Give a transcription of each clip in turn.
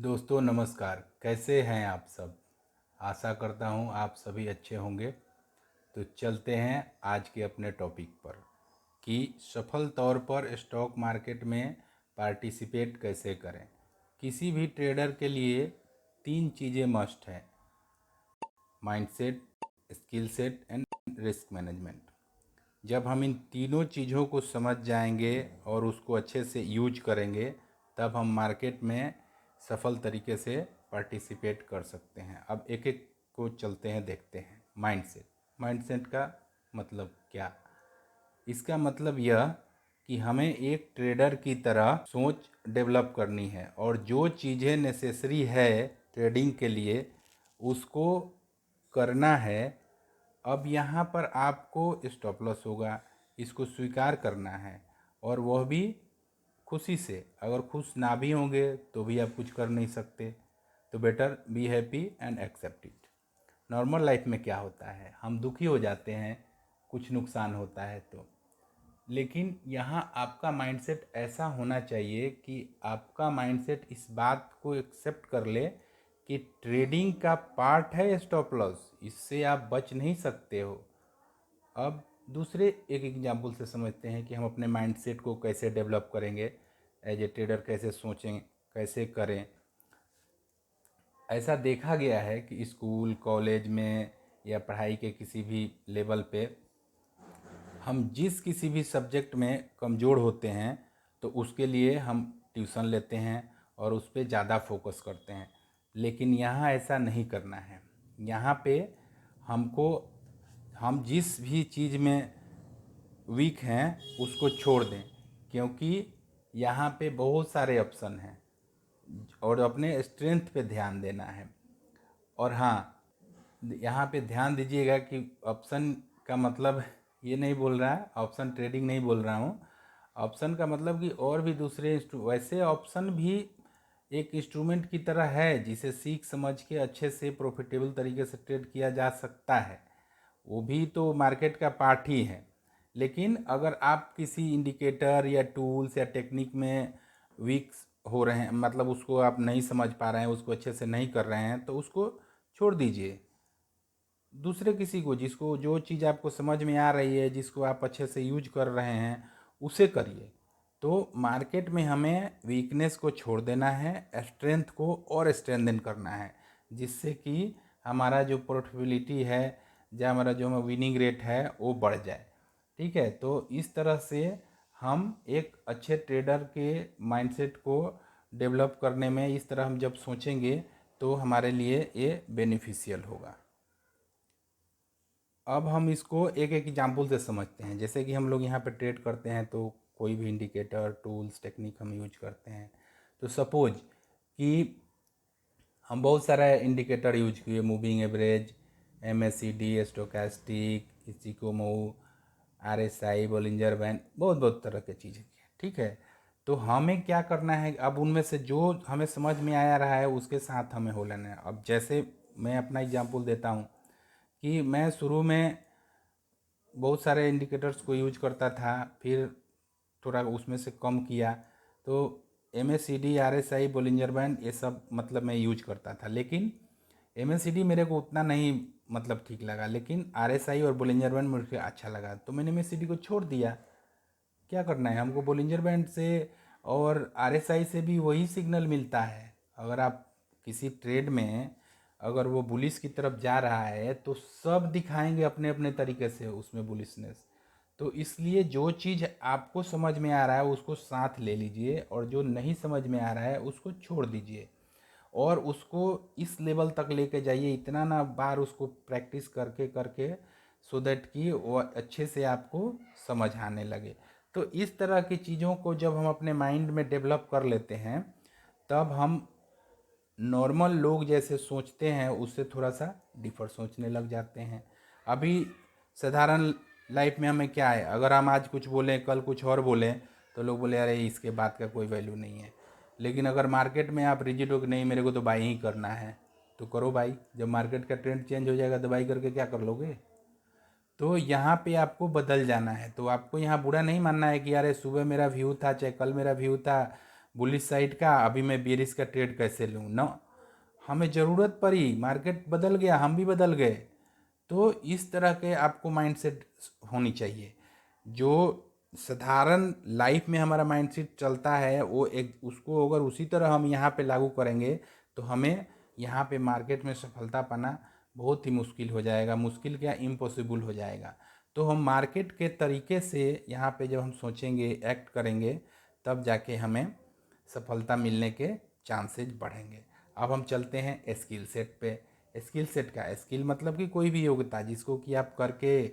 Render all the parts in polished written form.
दोस्तों नमस्कार। कैसे हैं आप सब? आशा करता हूं आप सभी अच्छे होंगे। तो चलते हैं आज के अपने टॉपिक पर कि सफल तौर पर स्टॉक मार्केट में पार्टिसिपेट कैसे करें। किसी भी ट्रेडर के लिए 3 चीज़ें मस्ट हैं: mindset, skill set and risk management. जब हम इन तीनों चीज़ों को समझ जाएंगे और उसको अच्छे से यूज करेंगे, तब हम मार्केट में सफल तरीके से पार्टिसिपेट कर सकते हैं। अब एक एक को चलते हैं, देखते हैं। माइंडसेट। माइंडसेट का मतलब क्या? इसका मतलब यह कि हमें एक ट्रेडर की तरह सोच डेवलप करनी है और जो चीज़ें नेसेसरी है ट्रेडिंग के लिए उसको करना है। अब यहाँ पर आपको स्टॉप लॉस होगा, इसको स्वीकार करना है और वह भी खुशी से। अगर खुश ना भी होंगे तो भी आप कुछ कर नहीं सकते, तो better be happy and accept it. Normal life में क्या होता है, हम दुखी हो जाते हैं, कुछ नुकसान होता है तो। लेकिन यहाँ आपका माइंडसेट ऐसा होना चाहिए कि आपका माइंडसेट इस बात को एक्सेप्ट कर ले कि ट्रेडिंग का पार्ट है स्टॉप लॉस, इससे आप बच नहीं सकते हो। अब दूसरे एक एग्जाम्पल से समझते हैं कि हम अपने माइंडसेट को कैसे डेवलप करेंगे, एज ए ट्रेडर कैसे सोचें, कैसे करें। ऐसा देखा गया है कि स्कूल कॉलेज में या पढ़ाई के किसी भी लेवल पे हम जिस किसी भी सब्जेक्ट में कमज़ोर होते हैं तो उसके लिए हम ट्यूशन लेते हैं और उस पर ज़्यादा फोकस करते हैं। लेकिन यहाँ ऐसा नहीं करना है। यहाँ पे हमको, हम जिस भी चीज़ में वीक हैं उसको छोड़ दें, क्योंकि यहाँ पे बहुत सारे ऑप्शन हैं और अपने स्ट्रेंथ पे ध्यान देना है। और हाँ, यहाँ पे ध्यान दीजिएगा कि ऑप्शन का मतलब ये नहीं बोल रहा है, ऑप्शन ट्रेडिंग नहीं बोल रहा हूँ। ऑप्शन का मतलब कि और भी दूसरे वैसे ऑप्शन भी एक इंस्ट्रूमेंट की तरह है जिसे सीख समझ के अच्छे से प्रॉफिटेबल तरीके से ट्रेड किया जा सकता है। वो भी तो मार्केट का पार्ट ही है। लेकिन अगर आप किसी इंडिकेटर या टूल्स या टेक्निक में वीक हो रहे हैं, मतलब उसको आप नहीं समझ पा रहे हैं, उसको अच्छे से नहीं कर रहे हैं, तो उसको छोड़ दीजिए। दूसरे किसी को, जिसको जो चीज़ आपको समझ में आ रही है, जिसको आप अच्छे से यूज कर रहे हैं, उसे करिए। तो मार्केट में हमें वीकनेस को छोड़ देना है, स्ट्रेंथ को और स्ट्रेंथन करना है, जिससे कि हमारा जो प्रॉफिटेबिलिटी है या हमारा जो विनिंग रेट है वो बढ़ जाए। ठीक है, तो इस तरह से हम एक अच्छे ट्रेडर के माइंडसेट को डेवलप करने में इस तरह हम जब सोचेंगे तो हमारे लिए ये बेनिफिशियल होगा। अब हम इसको एक एक एग्जाम्पल से समझते हैं। जैसे कि हम लोग यहाँ पे ट्रेड करते हैं तो कोई भी इंडिकेटर टूल्स टेक्निक हम यूज करते हैं। तो सपोज कि हम बहुत सारा इंडिकेटर यूज किए, मूविंग एवरेज, MACD, स्टोकेस्टिक, इचिकोमो, RSI, बोलिंजर बैंड, बहुत बहुत तरह की चीज़ें। ठीक है, तो हमें क्या करना है, अब उनमें से जो हमें समझ में आया रहा है उसके साथ हमें हो लेना है। अब जैसे मैं अपना एग्जाम्पल देता हूँ कि मैं शुरू में बहुत सारे इंडिकेटर्स को यूज करता था, फिर थोड़ा उसमें से कम किया। तो MACD, RSI, बोलिंजर बैंड, ये सब मतलब मैं यूज करता था। लेकिन MACD मेरे को उतना नहीं मतलब ठीक लगा, लेकिन RSI और बोलिंजर बैंड मुझे अच्छा लगा, तो मैंने MACD को छोड़ दिया। क्या करना है हमको, बोलिंजर बैंड से और RSI से भी वही सिग्नल मिलता है। अगर आप किसी ट्रेड में, अगर वो बुलिश की तरफ जा रहा है तो सब दिखाएंगे अपने अपने तरीके से उसमें बुलिशनेस। तो इसलिए जो चीज़ आपको समझ में आ रहा है उसको साथ ले लीजिए और जो नहीं समझ में आ रहा है उसको छोड़ दीजिए और उसको इस लेवल तक लेके जाइए, इतना ना बार उसको प्रैक्टिस करके करके, सो दैट कि वो अच्छे से आपको समझ आने लगे। तो इस तरह की चीज़ों को जब हम अपने माइंड में डेवलप कर लेते हैं, तब हम नॉर्मल लोग जैसे सोचते हैं उससे थोड़ा सा डिफर सोचने लग जाते हैं। अभी साधारण लाइफ में हमें क्या है, अगर हम आज कुछ बोलें कल कुछ और बोलें तो लोग बोले अरे इसके बात का कोई वैल्यू नहीं है। लेकिन अगर मार्केट में आप रिजिड हो कि नहीं मेरे को तो बाई ही करना है, तो करो बाई। जब मार्केट का ट्रेंड चेंज हो जाएगा तो बाई करके क्या कर लोगे? तो यहाँ पे आपको बदल जाना है। तो आपको यहाँ बुरा नहीं मानना है कि यार सुबह मेरा व्यू था चाहे कल मेरा व्यू था, बुलिश साइड का, अभी मैं बेरिश का ट्रेड कैसे लूँ ना। हमें ज़रूरत पड़ी, मार्केट बदल गया, हम भी बदल गए। तो इस तरह के आपको माइंडसेट होनी चाहिए। जो साधारण लाइफ में हमारा माइंडसेट चलता है वो एक उसको अगर उसी तरह हम यहाँ पे लागू करेंगे तो हमें यहाँ पे मार्केट में सफलता पाना बहुत ही मुश्किल हो जाएगा। मुश्किल क्या, इम्पॉसिबल हो जाएगा। तो हम मार्केट के तरीके से यहाँ पे जब हम सोचेंगे, एक्ट करेंगे, तब जाके हमें सफलता मिलने के चांसेस बढ़ेंगे। अब हम चलते हैं स्किल सेट पे। स्किल सेट का स्किल मतलब कि कोई भी योग्यता जिसको कि आप करके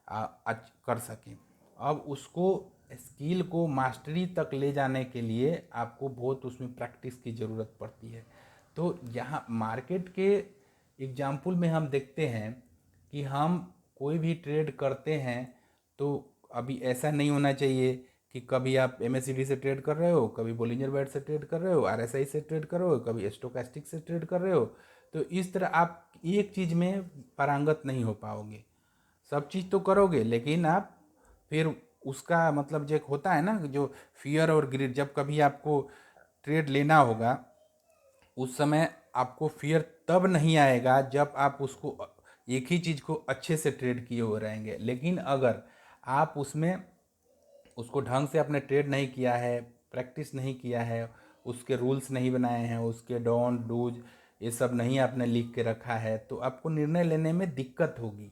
कर सकें। अब उसको स्किल को मास्टरी तक ले जाने के लिए आपको बहुत उसमें प्रैक्टिस की ज़रूरत पड़ती है। तो यहाँ मार्केट के एग्जाम्पल में हम देखते हैं कि हम कोई भी ट्रेड करते हैं तो अभी ऐसा नहीं होना चाहिए कि कभी आप MACD से ट्रेड कर रहे हो, कभी बोलिंजर बैंड से ट्रेड कर रहे हो, RSI से ट्रेड कर रहे हो, कभी स्टोकास्टिक से ट्रेड कर रहे हो। तो इस तरह आप एक चीज़ में पारंगत नहीं हो पाओगे। सब चीज़ तो करोगे लेकिन आप फिर उसका मतलब जो एक होता है ना, जो फियर और ग्रीड, जब कभी आपको ट्रेड लेना होगा उस समय आपको फियर तब नहीं आएगा जब आप उसको एक ही चीज़ को अच्छे से ट्रेड किए हुए रहेंगे। लेकिन अगर आप उसमें उसको ढंग से आपने ट्रेड नहीं किया है, प्रैक्टिस नहीं किया है, उसके रूल्स नहीं बनाए हैं, उसके डोंट डूज ये सब नहीं आपने लिख के रखा है, तो आपको निर्णय लेने में दिक्कत होगी।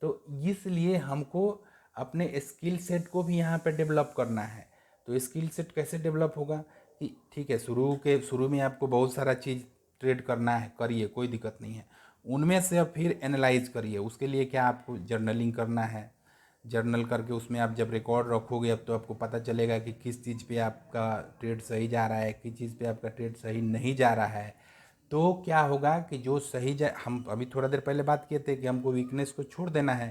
तो इसलिए हमको अपने स्किल सेट को भी यहाँ पे डेवलप करना है। तो स्किल सेट कैसे डेवलप होगा कि ठीक है, शुरू में आपको बहुत सारा चीज़ ट्रेड करना है, करिए, कोई दिक्कत नहीं है। उनमें से अब फिर एनालाइज करिए। उसके लिए क्या आपको जर्नलिंग करना है। जर्नल करके उसमें आप जब रिकॉर्ड रखोगे अब तो आपको पता चलेगा कि किस चीज़ पे आपका ट्रेड सही जा रहा है, किस चीज़ पे आपका ट्रेड सही नहीं जा रहा है। तो क्या होगा कि जो सही जा, हम अभी थोड़ा देर पहले बात किए थे कि हमको वीकनेस को छोड़ देना है।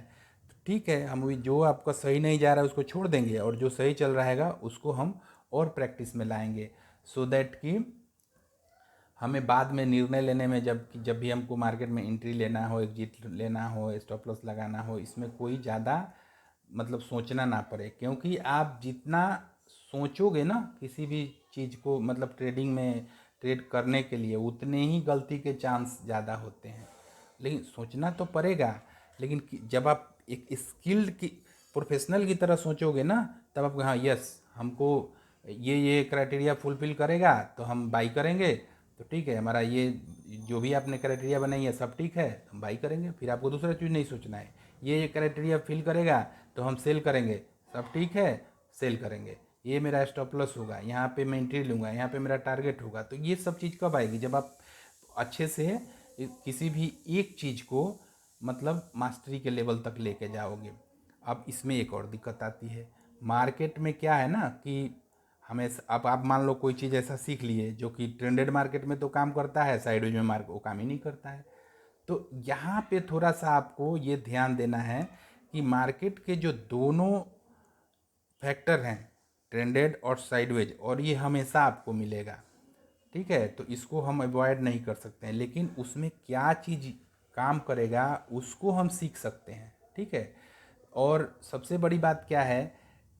तो ठीक है, हम अभी जो आपका सही नहीं जा रहा है उसको छोड़ देंगे और जो सही चल रहेगा उसको हम और प्रैक्टिस में लाएंगे, सो दैट कि हमें बाद में निर्णय लेने में जब भी हमको मार्केट में एंट्री लेना हो, एग्जिट लेना हो, स्टॉप लॉस लगाना हो, इसमें कोई ज़्यादा मतलब सोचना ना पड़े। क्योंकि आप जितना सोचोगे ना किसी भी चीज़ को, मतलब ट्रेडिंग में ट्रेड करने के लिए, उतने ही गलती के चांस ज़्यादा होते हैं। लेकिन सोचना तो पड़ेगा, लेकिन जब आप एक स्किल्ड की प्रोफेशनल की तरह सोचोगे ना, तब आप हाँ यस हमको ये क्राइटेरिया फुलफिल करेगा तो हम बाई करेंगे। तो ठीक है, हमारा ये जो भी आपने क्राइटेरिया बनाई है सब ठीक है, हम बाई करेंगे। फिर आपको दूसरा चीज़ नहीं सोचना है। ये क्राइटेरिया फिल करेगा तो हम सेल करेंगे, सब ठीक है, सेल करेंगे। ये मेरा स्टॉप लॉस होगा, यहाँ पे मैं एंट्री लूँगा, यहाँ पे मेरा टारगेट होगा। तो ये सब चीज़ कब आएगी, जब आप अच्छे से किसी भी एक चीज़ को मतलब मास्टरी के लेवल तक लेके जाओगे। अब इसमें एक और दिक्कत आती है। मार्केट में क्या है ना कि हमें अब आप मान लो कोई चीज़ ऐसा सीख लिए जो कि ट्रेंडेड मार्केट में तो काम करता है, साइडवेज में मार्केट वो काम ही नहीं करता है। तो यहाँ पे थोड़ा सा आपको ये ध्यान देना है कि मार्केट के जो दोनों फैक्टर हैं, ट्रेंडेड और साइडवेज, और ये हमेशा आपको मिलेगा। ठीक है, तो इसको हम अवॉइड नहीं कर सकते हैं, लेकिन उसमें क्या चीज़ काम करेगा उसको हम सीख सकते हैं। ठीक है, और सबसे बड़ी बात क्या है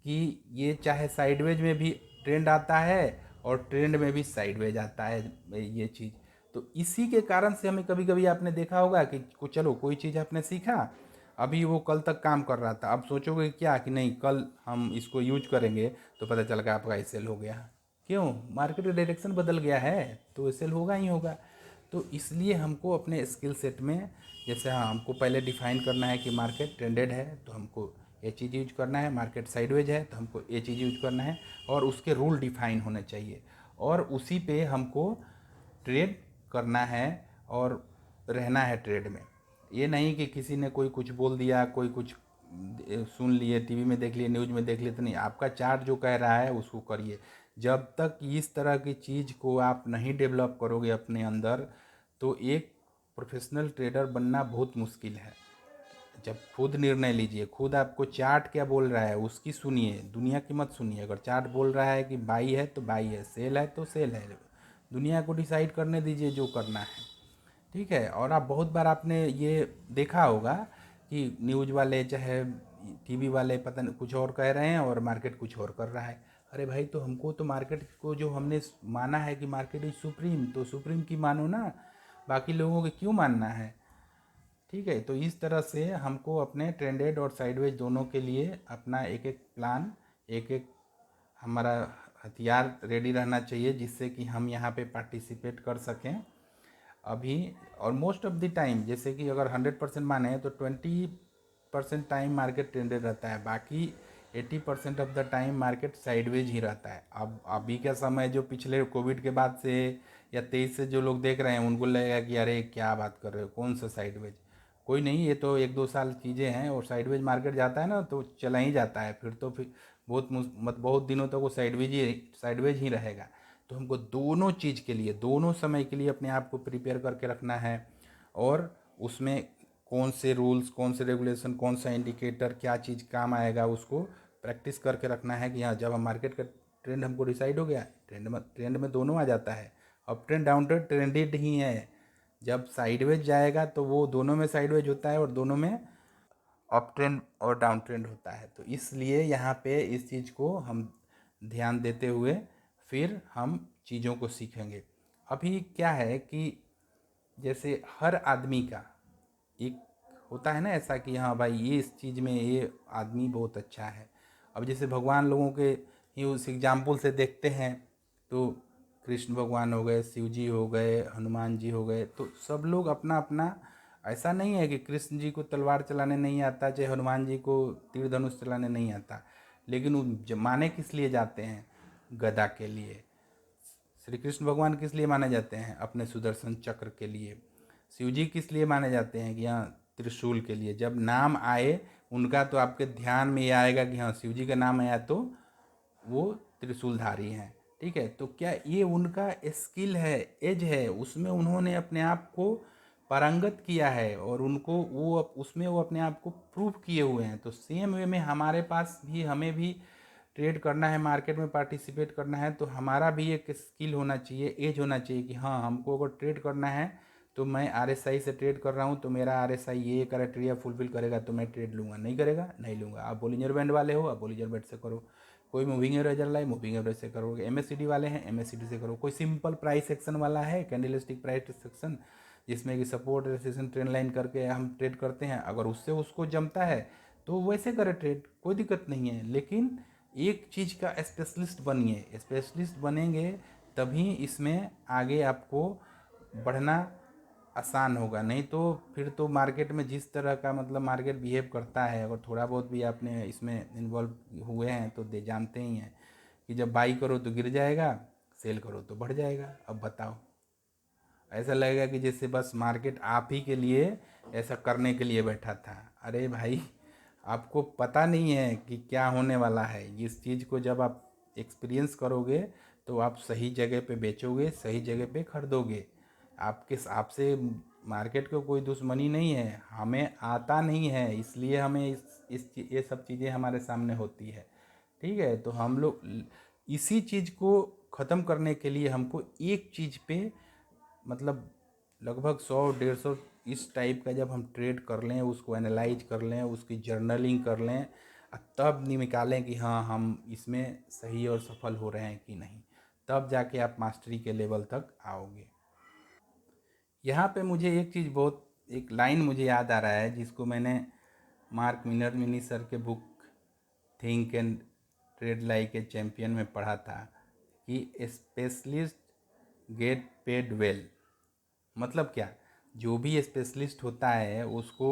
कि ये चाहे साइडवेज में भी ट्रेंड आता है और ट्रेंड में भी साइडवेज आता है ये चीज़। तो इसी के कारण से हमें कभी कभी आपने देखा होगा कि चलो कोई चीज़ आपने सीखा, अभी वो कल तक काम कर रहा था, अब सोचोगे क्या कि नहीं कल हम इसको यूज करेंगे, तो पता चल गया आपका सेल हो गया। क्यों, मार्केट का डायरेक्शन बदल गया है तो सेल होगा ही होगा। तो इसलिए हमको अपने स्किल सेट में जैसे हाँ हमको पहले डिफाइन करना है कि मार्केट ट्रेंडेड है तो हमको ये चीज़ यूज करना है, मार्केट साइडवेज है तो हमको ये चीज़ यूज करना है, और उसके रूल डिफाइन होने चाहिए और उसी पे हमको ट्रेड करना है और रहना है ट्रेड में। ये नहीं कि किसी ने कोई कुछ बोल दिया, कोई कुछ सुन लिए, टीवी में देख लिए, न्यूज़ में देख लिए, तो नहीं, आपका चार्ट जो कह रहा है उसको करिए। जब तक इस तरह की चीज़ को आप नहीं डेवलप करोगे अपने अंदर, तो एक प्रोफेशनल ट्रेडर बनना बहुत मुश्किल है। जब खुद निर्णय लीजिए, खुद आपको चार्ट क्या बोल रहा है उसकी सुनिए, दुनिया की मत सुनिए। अगर चार्ट बोल रहा है कि बाई है तो बाई है, सेल है तो सेल है, दुनिया को डिसाइड करने दीजिए जो करना है। ठीक है, और आप बहुत बार आपने ये देखा होगा कि न्यूज़ वाले चाहे टीवी वाले पता नहीं कुछ और कह रहे हैं और मार्केट कुछ और कर रहा है। अरे भाई, तो हमको तो मार्केट को जो हमने माना है कि मार्केट इज सुप्रीम, तो सुप्रीम की मानो ना, बाकी लोगों के क्यों मानना है। ठीक है, तो इस तरह से हमको अपने ट्रेंडेड और साइडवेज दोनों के लिए अपना एक एक प्लान, एक एक हमारा हथियार रेडी रहना चाहिए, जिससे कि हम यहाँ पे पार्टिसिपेट कर सकें। अभी और मोस्ट ऑफ द टाइम, जैसे कि अगर 100% माने तो 20% टाइम मार्केट ट्रेंडेड रहता है, बाकी 80% of the time market sideways ही रहता है। अब अभी का समय जो पिछले कोविड के बाद से या 23 से जो लोग देख रहे हैं, उनको लगेगा कि अरे क्या बात कर रहे हो, कौन सा साइडवेज। कोई नहीं, ये तो 1-2 साल चीज़ें हैं, और साइडवेज मार्केट जाता है ना तो चला ही जाता है, फिर तो फिर बहुत दिनों तक वो साइडवेज ही रहेगा। तो हमको दोनों चीज़ के लिए, दोनों समय के लिए अपने आप को प्रिपेयर करके रखना है, और उसमें कौन से रूल्स, कौन से रेगुलेशन, कौन सा इंडिकेटर, क्या चीज़ काम आएगा, उसको प्रैक्टिस करके रखना है कि हाँ, जब हम मार्केट का ट्रेंड हमको डिसाइड हो गया, ट्रेंड में दोनों आ जाता है। Up trend down trend trended ही है। जब साइडवेज जाएगा तो वो दोनों में साइडवेज होता है, और दोनों में अप ट्रेंड और डाउन ट्रेंड होता है। तो इसलिए यहाँ पे इस चीज़ को हम ध्यान देते हुए फिर हम चीज़ों को सीखेंगे। अभी क्या है कि जैसे हर आदमी का एक होता है ना ऐसा कि हाँ भाई, ये इस चीज़ में ये आदमी बहुत अच्छा है। अब जैसे भगवान लोगों के ही उस एग्जाम्पल से देखते हैं, तो कृष्ण भगवान हो गए, शिव जी हो गए, हनुमान जी हो गए, तो सब लोग अपना अपना, ऐसा नहीं है कि कृष्ण जी को तलवार चलाने नहीं आता, चाहे हनुमान जी को तीर धनुष चलाने नहीं आता, लेकिन वो माने किस लिए जाते हैं? गदा के लिए। श्री कृष्ण भगवान किस लिए माने जाते हैं? अपने सुदर्शन चक्र के लिए। शिव जी किस लिए माने जाते हैं? कि हाँ, त्रिशूल के लिए। जब नाम आए उनका तो आपके ध्यान में ये आएगा कि हाँ, शिव जी का नाम आया तो वो त्रिशूलधारी हैं। ठीक है, तो क्या ये उनका स्किल है, एज है, उसमें उन्होंने अपने आप को पारंगत किया है, और उनको वो उसमें वो अपने आप को प्रूव किए हुए हैं। तो सेम वे में हमारे पास भी, हमें भी ट्रेड करना है, मार्केट में पार्टिसिपेट करना है, तो हमारा भी एक स्किल होना चाहिए, एज होना चाहिए कि हाँ, हमको अगर ट्रेड करना है तो मैं आरएसआई से ट्रेड कर रहा हूँ, तो मेरा आरएसआई ये क्राइटेरिया फुलफिल करेगा तो मैं ट्रेड लूँगा, नहीं करेगा नहीं लूँगा। आप बोलिंजर बैंड वाले हो, आप बोलिंजर बैंड से करो। कोई मूविंग एवरेज वाला है, मूविंग एवरेज से करोगे। एमएससीडी वाले हैं, एमएससीडी से करो। कोई सिंपल प्राइस सेक्शन वाला है, कैंडलस्टिक प्राइस सेक्शन, जिसमें कि सपोर्ट रेजिस्टेंस ट्रेंड लाइन करके हम ट्रेड करते हैं, अगर उससे उसको जमता है तो वैसे करे ट्रेड, कोई दिक्कत नहीं है। लेकिन एक चीज़ का स्पेशलिस्ट बनिए, स्पेशलिस्ट बनेंगे तभी इसमें आगे आपको बढ़ना आसान होगा। नहीं तो फिर तो मार्केट में जिस तरह का मतलब मार्केट बिहेव करता है, अगर थोड़ा बहुत भी आपने इसमें इन्वॉल्व हुए हैं तो दे जानते ही हैं कि जब बाई करो तो गिर जाएगा, सेल करो तो बढ़ जाएगा। अब बताओ, ऐसा लगेगा कि जैसे बस मार्केट आप ही के लिए ऐसा करने के लिए बैठा था। अरे भाई, आपको पता नहीं है कि क्या होने वाला है। इस चीज़ को जब आप एक्सपीरियंस करोगे तो आप सही जगह पे बेचोगे, सही जगह पे खरीदोगे। आपसे मार्केट को कोई दुश्मनी नहीं है, हमें आता नहीं है, इसलिए हमें ये सब चीज़ें हमारे सामने होती है। ठीक है, तो हम लोग इसी चीज़ को ख़त्म करने के लिए हमको एक चीज़ पे मतलब लगभग 100-150 इस टाइप का जब हम ट्रेड कर लें, उसको एनालाइज कर लें, उसकी जर्नलिंग कर लें, तब निकालें कि हाँ, हम इसमें सही और सफल हो रहे हैं कि नहीं, तब जाके आप मास्टरी के लेवल तक आओगे। यहाँ पे मुझे एक चीज़ बहुत, एक लाइन मुझे याद आ रहा है, जिसको मैंने मार्क मिनी सर के book think and trade like a champion में पढ़ा था कि स्पेशलिस्ट गेट पेड वेल। मतलब क्या? जो भी स्पेशलिस्ट होता है उसको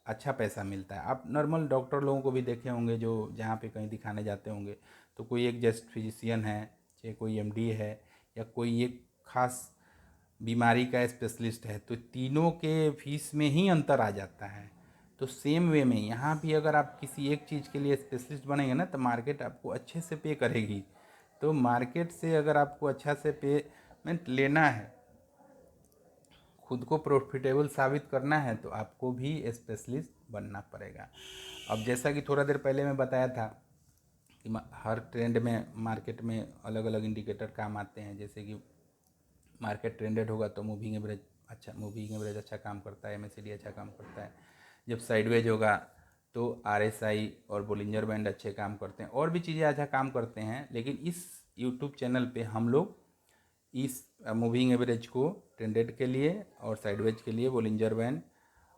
अच्छा पैसा मिलता है। आप नॉर्मल डॉक्टर लोगों को भी देखे होंगे, जो जहाँ पे कहीं दिखाने जाते होंगे, तो कोई एक जस्ट फिजिशियन है, चाहे कोई एमडी है, या कोई एक खास बीमारी का स्पेशलिस्ट है, तो तीनों के फीस में ही अंतर आ जाता है। तो सेम वे में यहाँ भी अगर आप किसी एक चीज़ के लिए स्पेशलिस्ट बनेंगे ना, तो मार्केट आपको अच्छे से पे करेगी। तो मार्केट से अगर आपको अच्छा से पेमेंट लेना है, खुद को प्रॉफिटेबल साबित करना है, तो आपको भी स्पेशलिस्ट बनना पड़ेगा। अब जैसा कि थोड़ा देर पहले मैं बताया था कि हर ट्रेंड में मार्केट में अलग अलग इंडिकेटर काम आते हैं। जैसे कि मार्केट ट्रेंडेड होगा तो मूविंग एवरेज अच्छा काम करता है, एमएससीडी अच्छा काम करता है। जब साइडवेज होगा तो RSI और बोलिंजर बैंड अच्छे काम करते हैं, और भी चीज़ें अच्छा काम करते हैं। लेकिन इस यूट्यूब चैनल पे हम लोग इस मूविंग एवरेज को ट्रेंडेड के लिए और साइडवेज के लिए बोलिंजर बैंड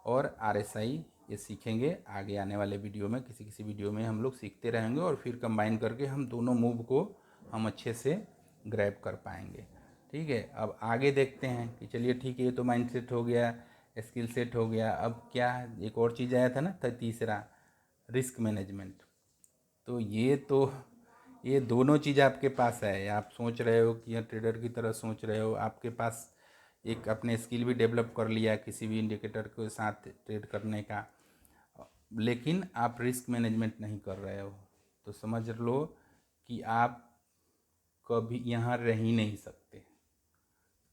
और RSI ये सीखेंगे। आगे आने वाले वीडियो में किसी किसी वीडियो में हम लोग सीखते रहेंगे और फिर कंबाइन करके हम दोनों मूव को हम अच्छे से ग्रैब कर पाएंगे। ठीक है, अब आगे देखते हैं कि चलिए ठीक है, ये तो माइंड सेट हो गया, स्किल सेट हो गया। अब क्या एक और चीज़ आया था ना, तीसरा रिस्क मैनेजमेंट। तो ये दोनों चीज़ आपके पास है। आप सोच रहे हो कि यहाँ ट्रेडर की तरह सोच रहे हो, आपके पास एक अपने स्किल भी डेवलप कर लिया किसी भी इंडिकेटर के साथ ट्रेड करने का, लेकिन आप रिस्क मैनेजमेंट नहीं कर रहे हो, तो समझ लो कि आप कभी यहाँ रह ही नहीं सकते।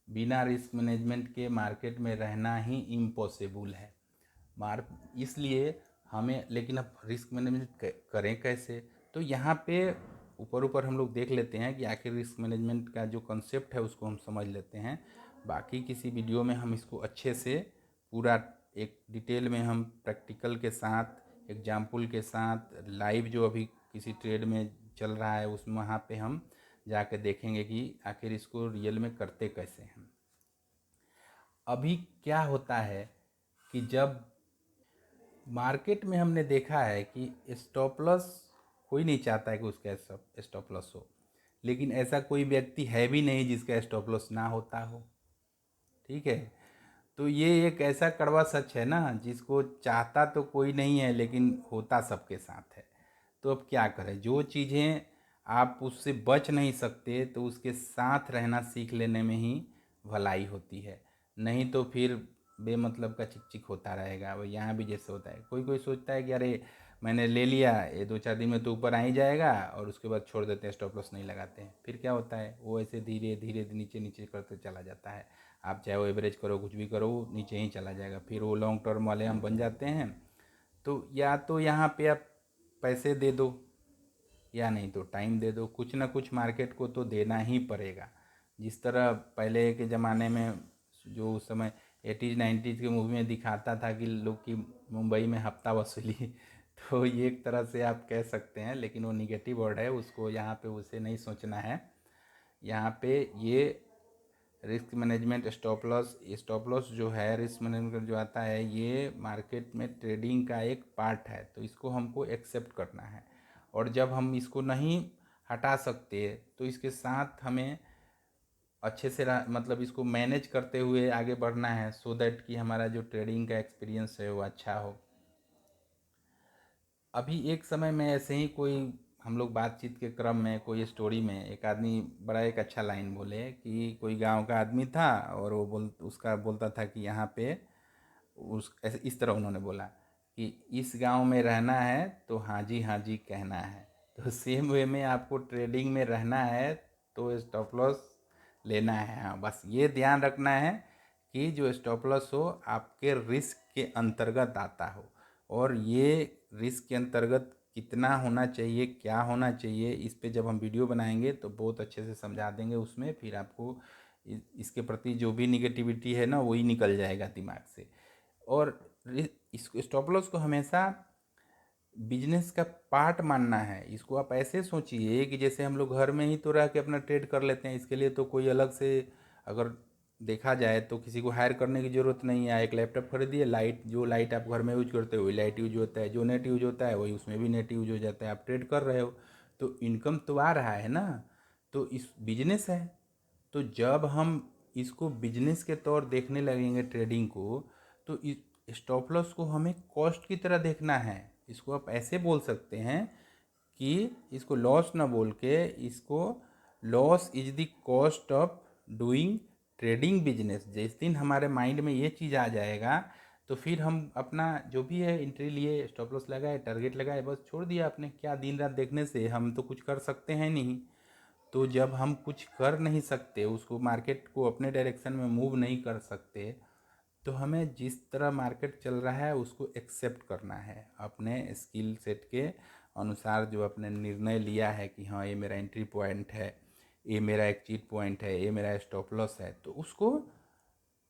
बिना रिस्क मैनेजमेंट के मार्केट में रहना ही इम्पॉसिबल है। इसलिए हमें, लेकिन अब रिस्क मैनेजमेंट करें कैसे? तो यहाँ पे ऊपर ऊपर हम लोग देख लेते हैं कि आखिर रिस्क मैनेजमेंट का जो कॉन्सेप्ट है उसको हम समझ लेते हैं। बाकी किसी वीडियो में हम इसको अच्छे से पूरा एक डिटेल में हम प्रैक्टिकल के साथ, एग्जाम्पल के साथ, लाइव जो अभी किसी ट्रेड में चल रहा है उसमें वहाँ पे हम जाके देखेंगे कि आखिर इसको रियल में करते कैसे हैं। अभी क्या होता है कि जब मार्केट में हमने देखा है कि स्टॉप लॉस कोई नहीं चाहता है कि उसका स्टॉप लॉस हो, लेकिन ऐसा कोई व्यक्ति है भी नहीं जिसका स्टॉप लॉस ना होता हो। ठीक है, तो ये एक ऐसा कड़वा सच है ना, जिसको चाहता तो कोई नहीं है लेकिन होता सबके साथ है। तो अब क्या करें, जो चीज़ें आप उससे बच नहीं सकते तो उसके साथ रहना सीख लेने में ही भलाई होती है। नहीं तो फिर बेमतलब का चिक चिक होता रहेगा। वो यहाँ भी जैसे होता है, कोई कोई सोचता है कि अरे मैंने ले लिया, ये 2-4 दिन में तो ऊपर आ ही जाएगा, और उसके बाद छोड़ देते हैं, स्टॉप लॉस नहीं लगाते हैं। फिर क्या होता है, वो ऐसे धीरे धीरे नीचे नीचे करते चला जाता है। आप चाहे वो एवरेज करो कुछ भी करो, वो नीचे ही चला जाएगा। फिर वो लॉन्ग टर्म वाले हम बन जाते हैं। तो या तो यहाँ पे आप पैसे दे दो, या नहीं तो टाइम दे दो। कुछ ना कुछ मार्केट को तो देना ही पड़ेगा। जिस तरह पहले के ज़माने में, जो उस समय 80s 90s के मूवी में दिखाता था कि लोग की मुंबई में हफ्ता वसूली तो ये एक तरह से आप कह सकते हैं, लेकिन वो निगेटिव वर्ड है, उसको यहाँ पे उसे नहीं सोचना है। यहाँ पे ये रिस्क मैनेजमेंट, स्टॉप लॉस जो है, रिस्क मैनेजमेंट जो आता है, ये मार्केट में ट्रेडिंग का एक पार्ट है। तो इसको हमको एक्सेप्ट करना है, और जब हम इसको नहीं हटा सकते तो इसके साथ हमें अच्छे से मतलब इसको मैनेज करते हुए आगे बढ़ना है, सो दैट कि हमारा जो ट्रेडिंग का एक्सपीरियंस है वो अच्छा हो। अभी एक समय में ऐसे ही कोई, हम लोग बातचीत के क्रम में कोई स्टोरी में एक आदमी बड़ा एक अच्छा लाइन बोले कि कोई गांव का आदमी था, और वो उसका बोलता था कि यहाँ पे उस ऐसे इस तरह उन्होंने बोला कि इस गांव में रहना है तो हाँ जी कहना है। तो सेम वे में आपको ट्रेडिंग में रहना है तो स्टॉप लॉस लेना है। हाँ, बस ये ध्यान रखना है कि जो स्टॉप लॉस हो आपके रिस्क के अंतर्गत आता हो, और ये रिस्क के अंतर्गत कितना होना चाहिए, क्या होना चाहिए, इस पे जब हम वीडियो बनाएंगे तो बहुत अच्छे से समझा देंगे उसमें। फिर आपको इसके प्रति जो भी निगेटिविटी है ना, वही निकल जाएगा दिमाग से। और इस स्टॉप लॉस को हमेशा बिजनेस का पार्ट मानना है। इसको आप ऐसे सोचिए कि जैसे हम लोग घर में ही तो रह के अपना ट्रेड कर लेते हैं, इसके लिए तो कोई अलग से, अगर देखा जाए तो किसी को हायर करने की ज़रूरत नहीं है। एक लैपटॉप खरीदिए, लाइट, जो लाइट आप घर में यूज करते हो वही लाइट यूज होता है, जो नेट यूज होता है वही उसमें भी नेट यूज हो जाता है। आप ट्रेड कर रहे हो तो इनकम तो आ रहा है ना, तो इस बिजनेस है। तो जब हम इसको बिजनेस के तौर देखने लगेंगे ट्रेडिंग को, तो इस स्टॉप लॉस को हमें कॉस्ट की तरह देखना है। इसको आप ऐसे बोल सकते हैं कि इसको लॉस ना बोल के, इसको loss is the cost of doing trading business. जिस दिन हमारे माइंड में ये चीज़ आ जाएगा तो फिर हम अपना जो भी है एंट्री लिए, स्टॉप लॉस लगाए, टारगेट लगाए, बस छोड़ दिया आपने। क्या दिन रात देखने से हम तो कुछ कर सकते हैं नहीं। तो जब हम कुछ कर नहीं सकते, उसको मार्केट को अपने डायरेक्शन में मूव नहीं कर सकते, तो हमें जिस तरह मार्केट चल रहा है उसको एक्सेप्ट करना है। अपने स्किल सेट के अनुसार जो आपने निर्णय लिया है कि हाँ ये मेरा एंट्री पॉइंट है, ये मेरा एक्जिट पॉइंट है, ये मेरा स्टॉप लॉस है, तो उसको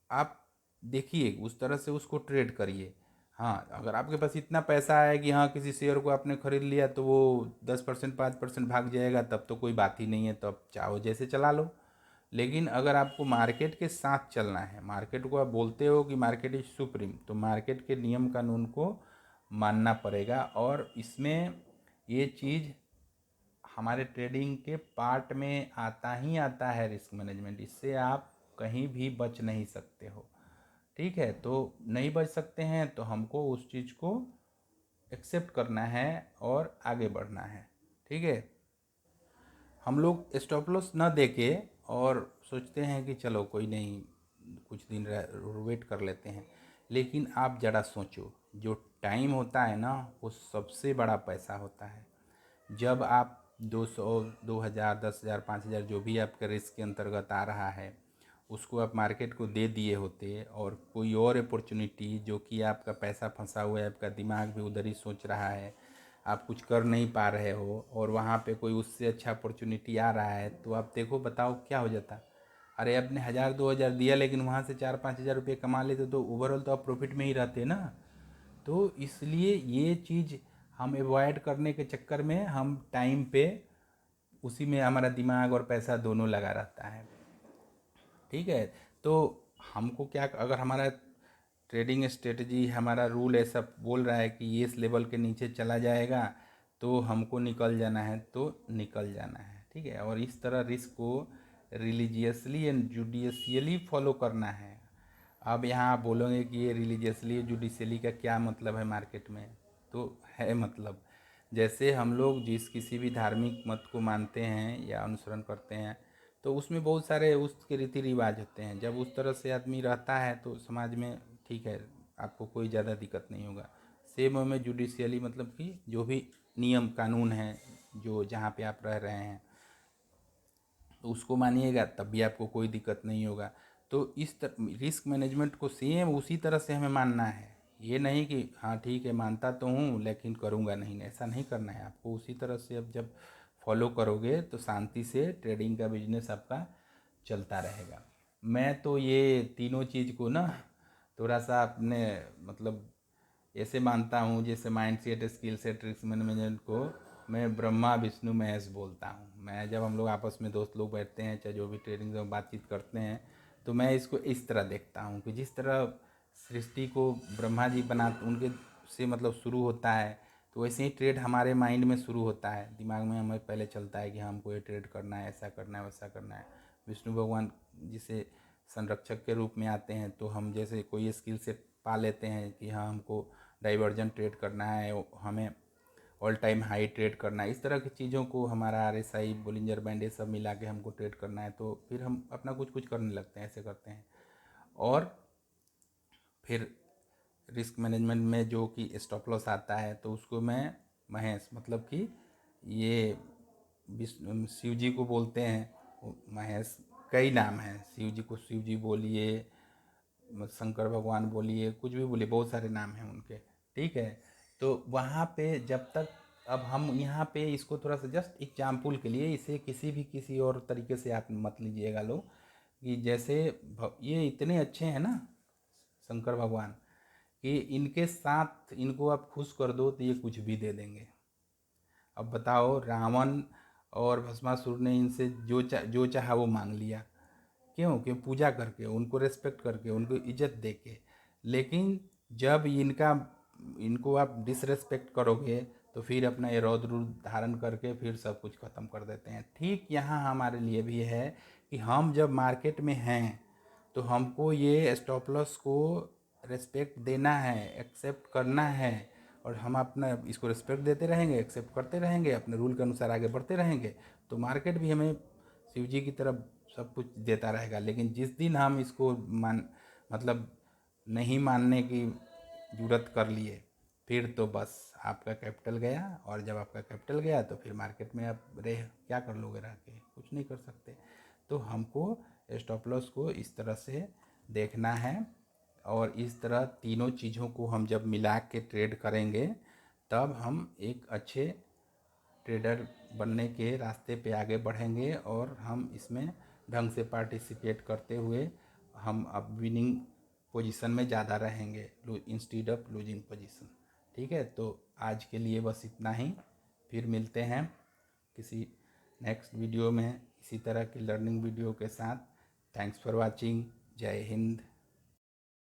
आप देखिए, उस तरह से उसको ट्रेड करिए। हाँ, अगर आपके पास इतना पैसा है कि हाँ किसी शेयर को आपने खरीद लिया तो वो 10% 5% भाग जाएगा, तब तो कोई बात ही नहीं है, तो आप चाहो जैसे चला लो। लेकिन अगर आपको मार्केट के साथ चलना है, मार्केट को आप बोलते हो कि मार्केट इज सुप्रीम, तो मार्केट के नियम कानून को मानना पड़ेगा। और इसमें ये चीज़ हमारे ट्रेडिंग के पार्ट में आता ही आता है, रिस्क मैनेजमेंट। इससे आप कहीं भी बच नहीं सकते हो। ठीक है, तो नहीं बच सकते हैं तो हमको उस चीज़ को एक्सेप्ट करना है और आगे बढ़ना है। ठीक है, हम लोग स्टॉप लॉस न देके और सोचते हैं कि चलो कोई नहीं, कुछ दिन वेट कर लेते हैं। लेकिन आप ज़रा सोचो, जो टाइम होता है ना, वो सबसे बड़ा पैसा होता है। जब आप 200 2000 10,000 5,000 जो भी आपके रिस्क के अंतर्गत आ रहा है, उसको आप मार्केट को दे दिए होते और कोई और अपॉर्चुनिटी जो कि आपका पैसा फंसा हुआ है, आपका दिमाग भी उधर ही सोच रहा है, आप कुछ कर नहीं पा रहे हो, और वहाँ पे कोई उससे अच्छा अपॉर्चुनिटी आ रहा है, तो आप देखो बताओ क्या हो जाता। अरे आपने 1,000 2,000 दिया, लेकिन वहाँ से 4-5 हज़ार रुपये कमा लेते तो ओवरऑल तो आप प्रॉफिट में ही रहते ना। तो इसलिए ये चीज़ हम अवॉइड करने के चक्कर में हम टाइम पे उसी में हमारा दिमाग और पैसा दोनों लगा रहता है। ठीक है, तो हमको क्या, अगर हमारा ट्रेडिंग स्ट्रेटजी, हमारा रूल ऐसा बोल रहा है कि ये इस लेवल के नीचे चला जाएगा तो हमको निकल जाना है, तो निकल जाना है। ठीक है, और इस तरह रिस्क को रिलीजियसली एंड जुडिशियली फॉलो करना है। अब यहाँ आप बोलोगे कि ये रिलीजियसली जुडिशियली का क्या मतलब है मार्केट में, तो है मतलब, जैसे हम लोग जिस किसी भी धार्मिक मत को मानते हैं या अनुसरण करते हैं, तो उसमें बहुत सारे उसके रीति रिवाज होते हैं। जब उस तरह से आदमी रहता है तो समाज में ठीक है, आपको कोई ज़्यादा दिक्कत नहीं होगा। सेम में जुडिशियली मतलब कि जो भी नियम कानून है जो जहाँ पे आप रह रहे हैं, तो उसको मानिएगा, तब भी आपको कोई दिक्कत नहीं होगा। तो इस रिस्क मैनेजमेंट को सेम उसी तरह से हमें मानना है। ये नहीं कि हाँ ठीक है मानता तो हूँ लेकिन करूँगा नहीं, ऐसा नहीं करना है आपको। उसी तरह से अब जब फॉलो करोगे तो शांति से ट्रेडिंग का बिजनेस आपका चलता रहेगा। मैं तो ये तीनों चीज़ को ना थोड़ा सा अपने मतलब ऐसे मानता हूँ, जैसे mind set, skill set, risk management को मैं ब्रह्मा विष्णु महेश बोलता हूँ। मैं जब हम लोग आपस में दोस्त लोग बैठते हैं, चाहे जो भी ट्रेडिंग में बातचीत करते हैं, तो मैं इसको इस तरह देखता हूँ कि जिस तरह सृष्टि को ब्रह्मा जी बना उनके से मतलब शुरू होता है, तो वैसे ही ट्रेड हमारे माइंड में शुरू होता है, दिमाग में हमें पहले चलता है कि हाँ हमको ये ट्रेड करना है, ऐसा करना है, वैसा करना है। विष्णु भगवान जिसे संरक्षक के रूप में आते हैं, तो हम जैसे कोई स्किल सेट पा लेते हैं कि हाँ हमको डाइवर्जन ट्रेड करना है, हमें ऑल टाइम हाई ट्रेड करना है, इस तरह की चीज़ों को हमारा RSI बोलिंजर बैंड ये सब मिला के हमको ट्रेड करना है, तो फिर हम अपना कुछ कुछ करने लगते हैं, ऐसे करते हैं। और फिर रिस्क मैनेजमेंट में जो कि स्टॉप लॉस आता है, तो उसको मैं महेश मतलब कि ये विष्णु शिव जी को बोलते हैं महेश। कई नाम हैं, शिव जी को शिव जी बोलिए, शंकर भगवान बोलिए, कुछ भी बोलिए, बहुत सारे नाम हैं उनके। ठीक है, तो वहाँ पे जब तक, अब हम यहाँ पे इसको थोड़ा सा जस्ट एग्जाम्पल के लिए, इसे किसी और तरीके से आप मत लीजिएगा लोग, कि जैसे ये इतने अच्छे हैं ना शंकर भगवान, कि इनके साथ इनको आप खुश कर दो तो ये कुछ भी दे देंगे। अब बताओ, रावण और भस्मासुर ने इनसे जो चाहा वो मांग लिया, क्यों पूजा करके, उनको रेस्पेक्ट करके, उनको इज्जत दे के। लेकिन जब इनको आप डिसरेस्पेक्ट करोगे तो फिर अपना ये रौद्र रूप धारण करके फिर सब कुछ ख़त्म कर देते हैं। ठीक यहाँ हमारे लिए भी है कि हम जब मार्केट में हैं तो हमको ये स्टॉप लॉस को रेस्पेक्ट देना है, एक्सेप्ट करना है, और हम अपना इसको रिस्पेक्ट देते रहेंगे, एक्सेप्ट करते रहेंगे, अपने रूल के अनुसार आगे बढ़ते रहेंगे, तो मार्केट भी हमें शिव जी की तरफ सब कुछ देता रहेगा। लेकिन जिस दिन हम इसको मतलब नहीं मानने की जुरत कर लिए, फिर तो बस आपका कैपिटल गया। और जब आपका कैपिटल गया तो फिर मार्केट में आप रह क्या कर लोगे, रह के कुछ नहीं कर सकते। तो हमको स्टॉप लॉस को इस तरह से देखना है, और इस तरह तीनों चीज़ों को हम जब मिला के ट्रेड करेंगे, तब हम एक अच्छे ट्रेडर बनने के रास्ते पे आगे बढ़ेंगे, और हम इसमें ढंग से पार्टिसिपेट करते हुए हम अब विनिंग पोजीशन में ज़्यादा रहेंगे इंस्टीड ऑफ लूजिंग पोजीशन। ठीक है, तो आज के लिए बस इतना ही, फिर मिलते हैं किसी नेक्स्ट वीडियो में इसी तरह की लर्निंग वीडियो के साथ। Thanks for watching. जय हिंद।